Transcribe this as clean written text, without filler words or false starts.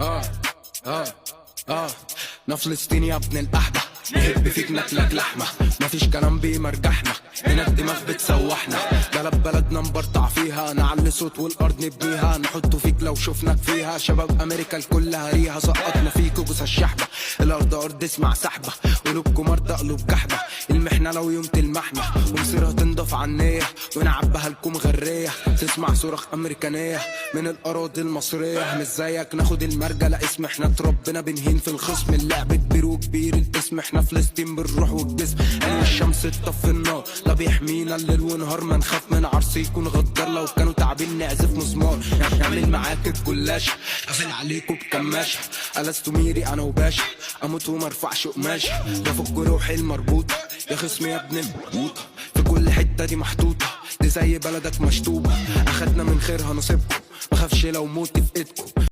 اه اه اه انا فلسطيني يا ابن الاحبه، نحب فيك ناكلك لحمه، مفيش كلام بيمرجحنا، هنا الدماغ بتسوحنا، بلدنا نبرطع فيها، نعلي صوت والارض نبنيها، نحطه فيك لو شفناك فيها، شباب امريكا الكل هريها، سقطنا فيكوا جثث الشحبه، الارض ارض اسمع سحبه، قلوبكم مرضى قلوب جحده، المحنه لو يوم تلمحنا، ومصيرها تنضف عنيه، ونعبها لكم غريه، تسمع صراخ امريكانيه من الاراضي المصريه، مش زيك ناخد المرجى لا اسم، احنا اتربينا بنهين في الخصم، اللعب كبير وكبير الاسم، احنا فلسطين بالروح والجسم، عين الشمس تطفي النار، لا بيحمينا الليل ونهار، ما نخاف من عرس يكون غدار، لو كانوا تعبين نعزف مسمار، نعمل معاك الجلاشه، قافل عليكوا بكماشه، ألست ميري انا وباشا، اموت وما ارفعش قماشه، بفك روحي المربوطه، يا خصمي يا ابن الموطه، في كل حته دي محطوطه، دي زي بلدك مشطوبه، اخدنا من خيرها نصيبكم، مخافش لو موت في ايدكم.